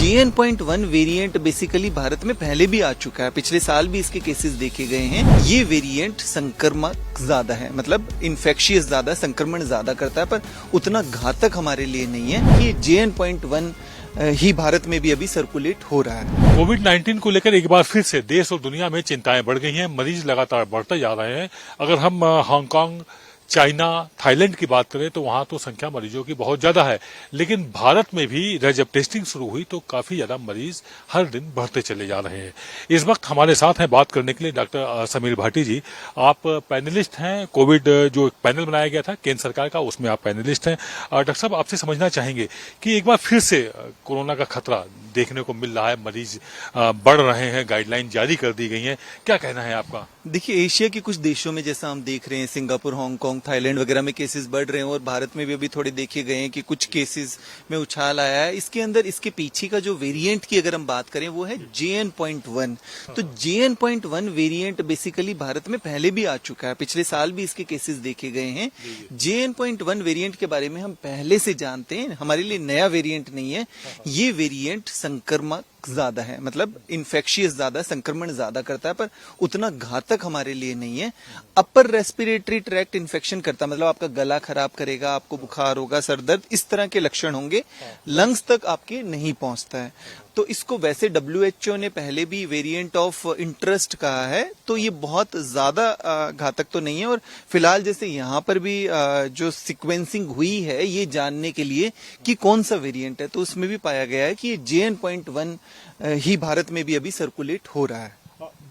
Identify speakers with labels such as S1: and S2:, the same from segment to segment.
S1: JN.1 variant basically Bharat में पहले भी आ चुका है, पिछले साल भी इसके केसेस देखे गए हैं। ये वेरिएंट संक्रमक ज्यादा है, मतलब इन्फेक्शियस ज्यादा, संक्रमण ज्यादा करता है, पर उतना घातक हमारे लिए नहीं है। ये JN.1 ही भारत में भी अभी सर्कुलेट हो रहा है।
S2: कोविड-19 को लेकर एक बार फिर से देश और दुनिया में चिंताएं बढ़ गई हैं। मरीज लगातार बढ़ते जा रहे हैं। अगर हम हांगकांग, चाइना, थाईलैंड की बात करें तो वहां तो संख्या मरीजों की बहुत ज्यादा है, लेकिन भारत में भी जब टेस्टिंग शुरू हुई तो काफी ज्यादा मरीज हर दिन बढ़ते चले जा रहे हैं। इस वक्त हमारे साथ हैं बात करने के लिए डॉक्टर समीर भाटी जी। आप पैनलिस्ट हैं, कोविड जो पैनल बनाया गया था केंद्र सरकार का, उसमें आप पैनलिस्ट हैं। डॉक्टर साहब, आपसे समझना चाहेंगे कि एक बार फिर से कोरोना का खतरा देखने को मिल रहा है, मरीज बढ़ रहे हैं, गाइडलाइन जारी कर दी गई है, क्या कहना है आपका?
S1: देखिए, एशिया के कुछ देशों में जैसा हम देख रहे हैं, सिंगापुर, हांगकांग, थाईलैंड वगैरह में केसेस बढ़ रहे हैं और भारत में भी अभी थोड़े देखे गए हैं कि कुछ केसेस में उछाल आया है। इसके अंदर इसके पीछे का जो वेरिएंट की अगर हम बात करें वो है JN.1। तो JN.1 वेरिएंट बेसिकली भारत में पहले भी आ चुका है, पिछले साल भी इसके केसेस देखे गए हैं। JN.1 वेरिएंट के बारे में हम पहले से जानते हैं, हमारे लिए नया वेरिएंट नहीं है। ये वेरिएंट संक्रमक ज्यादा है, मतलब इन्फेक्शियस ज्यादा, संक्रमण ज्यादा करता है, पर उतना घातक हमारे लिए नहीं है। अपर रेस्पिरेटरी ट्रैक्ट इन्फेक्शन करता है, मतलब आपका गला खराब करेगा, आपको बुखार होगा, सर दर्द, इस तरह के लक्षण होंगे, लंग्स तक आपके नहीं पहुंचता है। तो इसको वैसे WHO ने पहले भी वेरिएंट ऑफ इंटरेस्ट कहा है, तो ये बहुत ज्यादा घातक तो नहीं है। और फिलहाल जैसे यहाँ पर भी जो सीक्वेंसिंग हुई है ये जानने के लिए कि कौन सा वेरिएंट है, तो उसमें भी पाया गया है कि ये JN.1 ही भारत में भी अभी सर्कुलेट हो रहा है।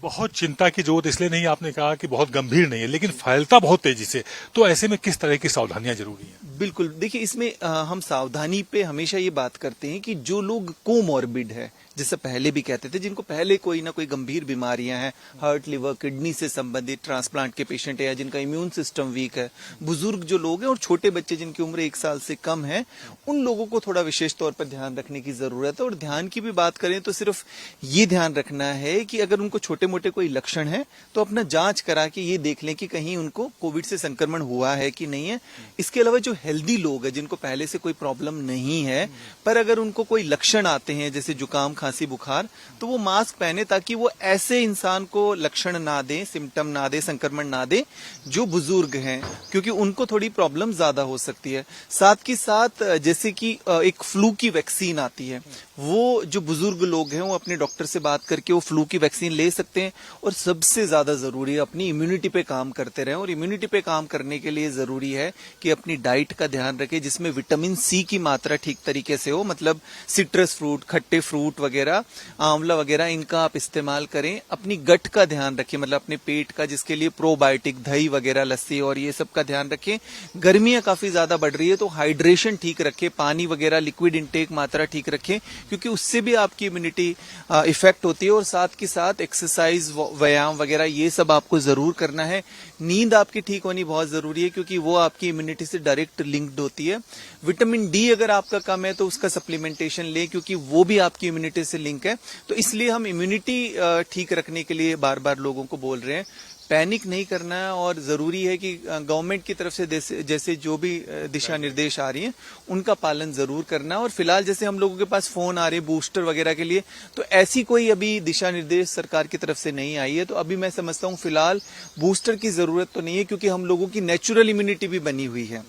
S2: बहुत चिंता की जरूरत इसलिए नहीं, आपने कहा कि बहुत गंभीर नहीं है, लेकिन फैलता बहुत तेजी से, तो ऐसे में किस तरह की सावधानियां जरूरी हैं?
S1: बिल्कुल, देखिए, इसमें हम सावधानी पे हमेशा ये बात करते हैं कि जो लोग कोमॉर्बिड है, जैसे पहले भी कहते थे, जिनको पहले कोई ना कोई गंभीर बीमारियां हैं, हार्ट, लिवर, किडनी से संबंधित, ट्रांसप्लांट के पेशेंट है या जिनका इम्यून सिस्टम वीक है, बुजुर्ग जो लोग हैं और छोटे बच्चे जिनकी उम्र 1 साल से कम है, उन लोगों को थोड़ा विशेष तौर पर ध्यान रखने की जरूरत है। और ध्यान की भी बात करें तो सिर्फ ये ध्यान रखना है कि अगर उनको छोटे मोटे कोई लक्षण है तो अपना जांच करा के ये देख लें कि कहीं उनको कोविड से संक्रमण हुआ है कि नहीं है। इसके अलावा जो हेल्दी लोग हैं, जिनको पहले से कोई प्रॉब्लम नहीं है, पर अगर उनको कोई लक्षण आते हैं जैसे जुकाम, खांसी, बुखार, तो वो मास्क पहने ताकि वो ऐसे इंसान को लक्षण ना दे, सिम्टम ना दे, संक्रमण ना दे जो बुजुर्ग हैं, क्योंकि उनको थोड़ी प्रॉब्लम ज्यादा हो सकती है। साथ ही साथ जैसे कि एक फ्लू की वैक्सीन आती है, वो जो बुजुर्ग लोग हैं वो अपने डॉक्टर से बात करके वो फ्लू की वैक्सीन ले सकते हैं। और सबसे ज्यादा जरूरी है अपनी इम्यूनिटी पे काम करते रहें, और इम्यूनिटी पे काम करने के लिए जरूरी है कि अपनी डाइट का ध्यान रखें, जिसमें विटामिन सी की मात्रा ठीक तरीके से हो, मतलब सिट्रस फ्रूट, खट्टे फ्रूट वगैरह, आंवला वगैरह, इनका आप इस्तेमाल करें। अपनी गट का ध्यान रखें, मतलब अपने पेट का, जिसके लिए प्रोबायोटिक, दही वगैरह, लस्सी और ये सब का ध्यान रखें। गर्मियां काफी ज्यादा बढ़ रही है तो हाइड्रेशन ठीक रखें, पानी वगैरह, लिक्विड इंटेक मात्रा ठीक रखें, क्योंकि उससे भी आपकी इम्यूनिटी इफेक्ट होती है। और साथ के साथ एक्सरसाइज, व्यायाम वगैरह ये सब आपको जरूर करना है। नींद आपकी ठीक होनी बहुत जरूरी है, क्योंकि वो आपकी इम्यूनिटी से डायरेक्ट लिंक्ड होती है। विटामिन डी अगर आपका कम है तो उसका सप्लीमेंटेशन लें, क्योंकि वो भी आपकी इम्यूनिटी से लिंक है। तो इसलिए हम इम्यूनिटी ठीक रखने के लिए बार बार लोगों को बोल रहे हैं, पैनिक नहीं करना है। और जरूरी है कि गवर्नमेंट की तरफ से जैसे जो भी दिशा निर्देश आ रही हैं उनका पालन जरूर करना है। और फिलहाल जैसे हम लोगों के पास फोन आ रहे हैं बूस्टर वगैरह के लिए, तो ऐसी कोई अभी दिशा निर्देश सरकार की तरफ से नहीं आई है। तो अभी मैं समझता हूँ फिलहाल बूस्टर की जरूरत तो नहीं है, क्योंकि हम लोगों की नेचुरल इम्यूनिटी भी बनी हुई है,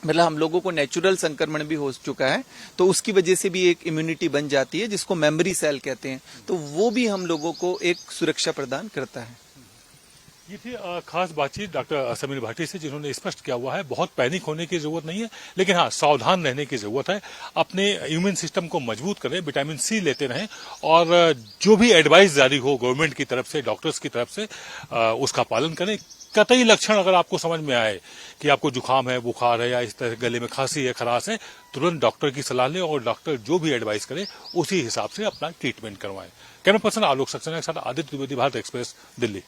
S1: मतलब हम लोगों को नेचुरल संक्रमण भी हो चुका है, तो उसकी वजह से भी एक इम्यूनिटी बन जाती है, जिसको मेमोरी सेल कहते हैं। तो वो भी हम लोगों को एक सुरक्षा प्रदान करता है।
S2: ये थी खास बातचीत डॉक्टर समीर भाटी से, जिन्होंने स्पष्ट किया हुआ है बहुत पैनिक होने की जरूरत नहीं है, लेकिन हाँ सावधान रहने की जरूरत है। अपने इम्यून सिस्टम को मजबूत करें, विटामिन सी लेते रहें, और जो भी एडवाइस जारी हो गवर्नमेंट की तरफ से, डॉक्टर्स की तरफ से, उसका पालन करें। कतई लक्षण अगर आपको समझ में आए कि आपको जुकाम है, बुखार है, या इस तरह गले में खांसी है, खराश है, तुरंत डॉक्टर की सलाह लें और डॉक्टर जो भी एडवाइस करे उसी हिसाब से अपना ट्रीटमेंट करवाएं। कैमरा पर्सन आलोक सक्सेना के साथ आदित्य द्विवेदी, भारत एक्सप्रेस, दिल्ली।